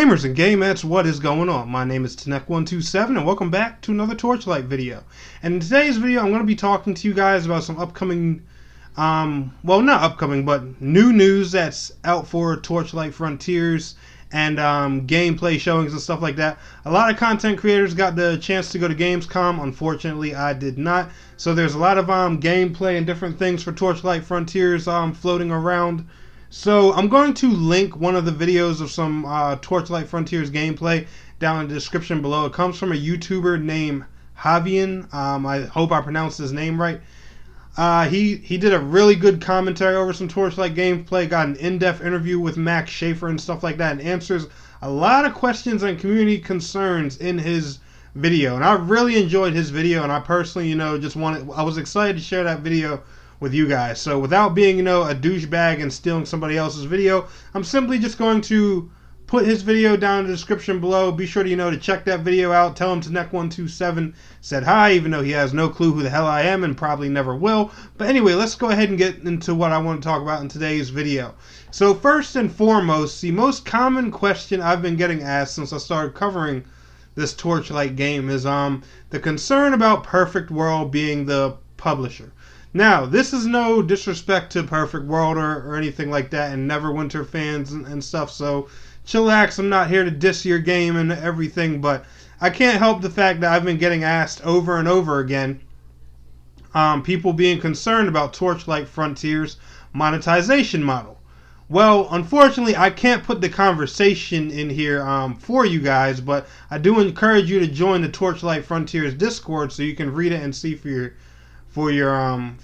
Gamers and gamettes, what is going on? My name is Tenek127 and welcome back to another Torchlight video. And in today's video I'm going to be talking to you guys about some upcoming, well not upcoming, but new news that's out for Torchlight Frontiers and gameplay showings and stuff like that. A lot of content creators got the chance to go to Gamescom. Unfortunately, I did not. So there's a lot of gameplay and different things for Torchlight Frontiers floating around. So I'm going to link one of the videos of some Torchlight Frontiers gameplay down in the description below. It comes from a YouTuber named Havian. I hope I pronounced his name right. He did a really good commentary over some Torchlight gameplay, got an in-depth interview with Max Schaefer and stuff like that, and answers a lot of questions and community concerns in his video. And I really enjoyed his video, and I personally, I was excited to share that video with you guys. So without being, a douchebag and stealing somebody else's video, I'm simply just going to put his video down in the description below. Be sure to, to check that video out. Tell him Tenek127 said hi, even though he has no clue who the hell I am and probably never will. But anyway, let's go ahead and get into what I want to talk about in today's video. So first and foremost, the most common question I've been getting asked since I started covering this Torchlight game is the concern about Perfect World being the publisher. Now, this is no disrespect to Perfect World or anything like that, and Neverwinter fans and stuff, so chillax. I'm not here to diss your game and everything, but I can't help the fact that I've been getting asked over and over again, people being concerned about Torchlight Frontiers' monetization model. Well, unfortunately, I can't put the conversation in here for you guys, but I do encourage you to join the Torchlight Frontiers Discord so you can read it and see for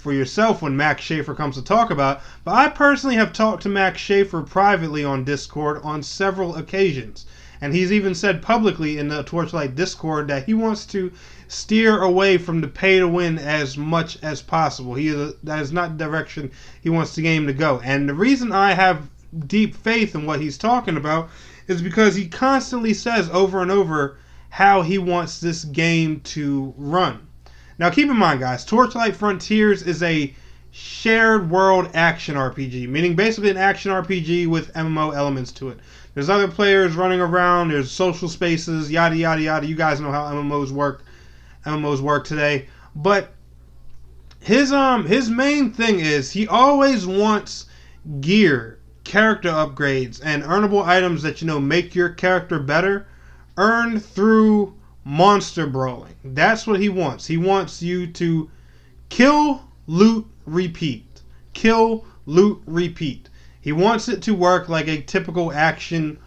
yourself when Max Schaefer comes to talk about it. But I personally have talked to Max Schaefer privately on Discord on several occasions, and he's even said publicly in the Torchlight Discord that he wants to steer away from the pay to win as much as possible. That is not the direction he wants the game to go. And the reason I have deep faith in what he's talking about is because he constantly says over and over how he wants this game to run. Now keep in mind, guys, Torchlight Frontiers is a shared world action RPG, meaning basically an action RPG with MMO elements to it. There's other players running around, there's social spaces, yada yada yada. You guys know how MMOs work today. But his main thing is he always wants gear, character upgrades, and earnable items that make your character better, earned through monster brawling. That's what he wants. He wants you to kill, loot, repeat. Kill, loot, repeat. He wants it to work like a typical action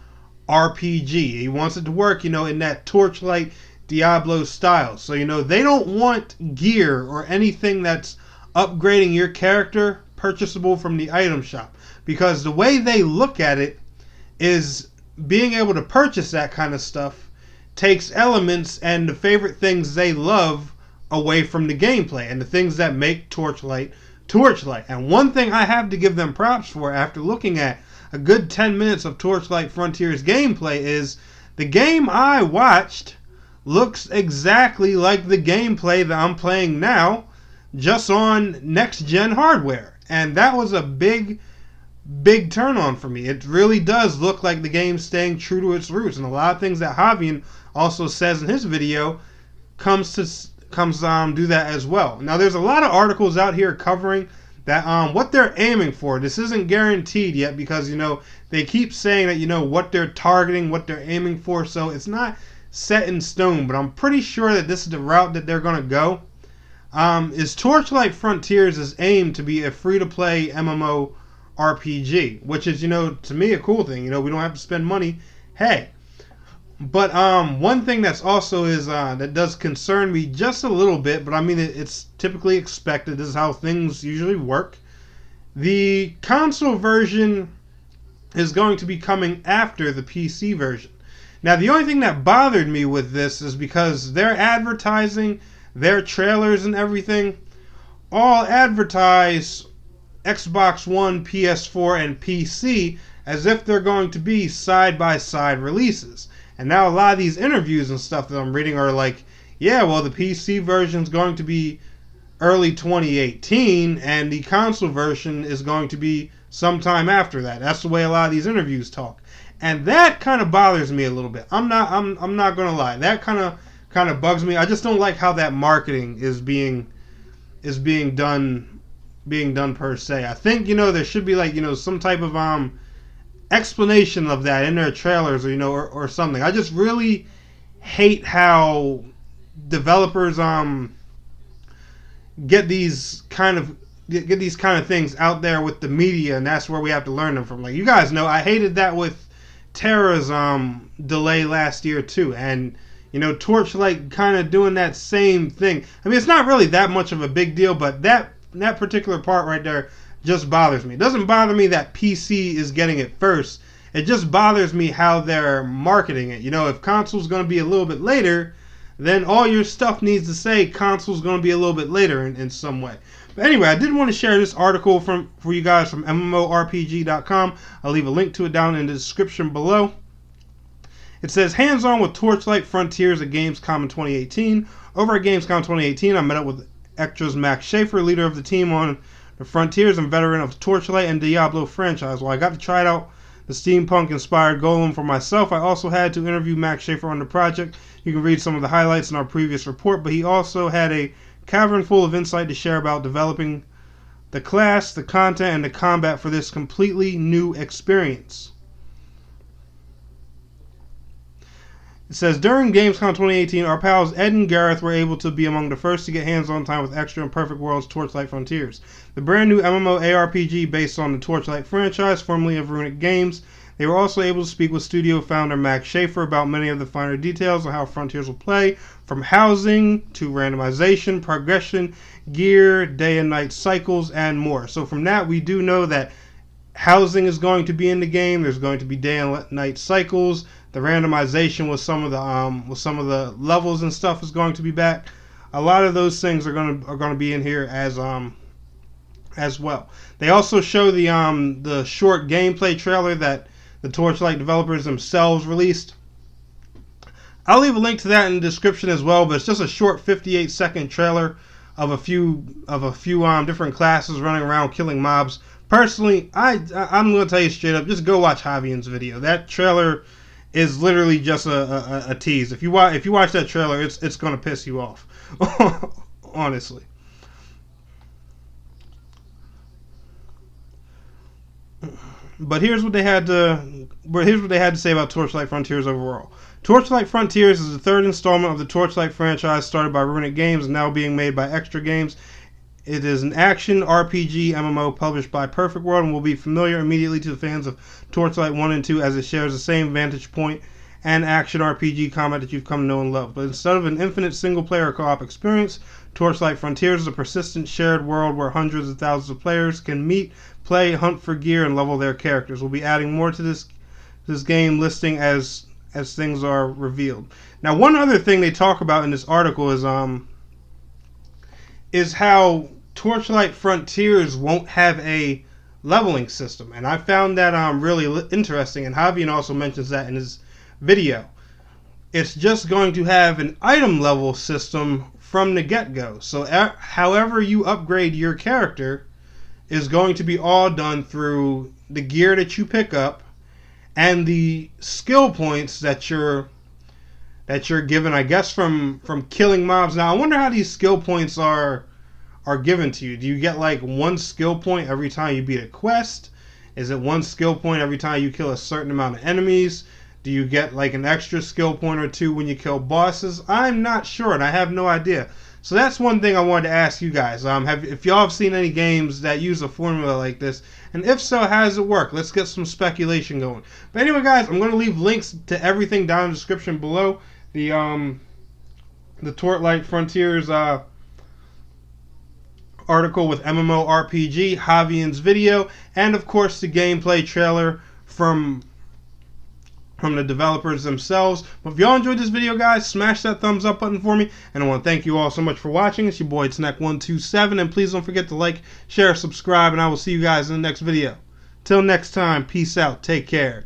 RPG. He wants it to work, in that Torchlight Diablo style. So, they don't want gear or anything that's upgrading your character purchasable from the item shop. Because the way they look at it is being able to purchase that kind of stuff takes elements and the favorite things they love away from the gameplay and the things that make Torchlight Torchlight. And one thing I have to give them props for after looking at a good 10 minutes of Torchlight Frontiers gameplay is the game I watched looks exactly like the gameplay that I'm playing now, just on next-gen hardware. And that was a big turn on for me. It really does look like the game's staying true to its roots, and a lot of things that Havian also says in his video comes do that as well. Now there's a lot of articles out here covering that what they're aiming for. This isn't guaranteed yet because they keep saying that what they're targeting, what they're aiming for, so it's not set in stone, but I'm pretty sure that this is the route that they're going to go. Is Torchlight Frontiers is aimed to be a free-to-play MMO RPG, which is, to me a cool thing. We don't have to spend money. Hey. But one thing that's also is that does concern me just a little bit, but I mean it's typically expected. This is how things usually work. The console version is going to be coming after the PC version. Now the only thing that bothered me with this is because their advertising, their trailers and everything all advertise Xbox One, PS4, and PC as if they're going to be side-by-side releases. And now a lot of these interviews and stuff that I'm reading are like, yeah, well, the PC version is going to be early 2018, and the console version is going to be sometime after that. That's the way a lot of these interviews talk. and that kind of bothers me a little bit. I'm not gonna lie. That kind of bugs me. I just don't like how that marketing is being done per se. I think, there should be like, some type of explanation of that in their trailers, or or something. I just really hate how developers get these kind of things out there with the media, and that's where we have to learn them from. Like, you guys know, I hated that with Terra's delay last year too, and Torchlight kind of doing that same thing. I mean, it's not really that much of a big deal, but that particular part right there just bothers me. It doesn't bother me that PC is getting it first. It just bothers me how they're marketing it. If console's going to be a little bit later, then all your stuff needs to say console's going to be a little bit later in some way. But anyway, I did want to share this article for you guys from MMORPG.com. I'll leave a link to it down in the description below. It says, hands-on with Torchlight Frontiers at Gamescom in 2018. Over at Gamescom 2018, I met up with Extra's Max Schaefer, leader of the team on the Frontiers and veteran of Torchlight and Diablo franchise. While I got to try out the steampunk-inspired golem for myself, I also had to interview Max Schaefer on the project. You can read some of the highlights in our previous report, but he also had a cavern full of insight to share about developing the class, the content, and the combat for this completely new experience. It says, during Gamescom 2018, our pals Ed and Gareth were able to be among the first to get hands-on time with Extra and Perfect World's Torchlight Frontiers, the brand new MMO ARPG based on the Torchlight franchise, formerly of Runic Games. They were also able to speak with studio founder Max Schaefer about many of the finer details on how Frontiers will play, from housing to randomization, progression, gear, day and night cycles, and more. So from that, we do know that housing is going to be in the game. There's going to be day and night cycles. The randomization with some of the levels and stuff is going to be back. A lot of those things are going to be in here as well. They also show the short gameplay trailer that the Torchlight developers themselves released. I'll leave a link to that in the description as well, but it's just a short 58-second trailer of a few different classes running around killing mobs. Personally, I'm going to tell you straight up, just go watch Havian's video. That trailer is literally just a tease. If you watch that trailer, it's going to piss you off. Honestly. But here's what they had to say about Torchlight Frontiers overall. Torchlight Frontiers is the third installment of the Torchlight franchise started by Runic Games and now being made by Extra Games. It is an action RPG MMO published by Perfect World and will be familiar immediately to the fans of Torchlight 1 and 2 as it shares the same vantage point and action RPG combat that you've come to know and love. But instead of an infinite single-player co-op experience, Torchlight Frontiers is a persistent shared world where hundreds of thousands of players can meet, play, hunt for gear, and level their characters. We'll be adding more to this game listing as things are revealed. Now, one other thing they talk about in this article is how Torchlight Frontiers won't have a leveling system, and I found that really interesting, and Havian also mentions that in his video. It's just going to have an item level system from the get-go, so however you upgrade your character is going to be all done through the gear that you pick up and the skill points that you're given, I guess, from killing mobs. Now, I wonder how these skill points are given to you. Do you get like one skill point every time you beat a quest? Is it one skill point every time you kill a certain amount of enemies? Do you get like an extra skill point or two when you kill bosses? I'm not sure, and I have no idea. So that's one thing I wanted to ask you guys. If y'all have seen any games that use a formula like this, and if so, how does it work? Let's get some speculation going. But anyway, guys, I'm going to leave links to everything down in the description below. The Torchlight Frontiers article with MMORPG, Havian's video, and of course the gameplay trailer from the developers themselves. But if y'all enjoyed this video, guys, smash that thumbs up button for me. And I want to thank you all so much for watching. It's your boy Tnek127, and please don't forget to like, share, subscribe, and I will see you guys in the next video. Till next time, peace out, take care.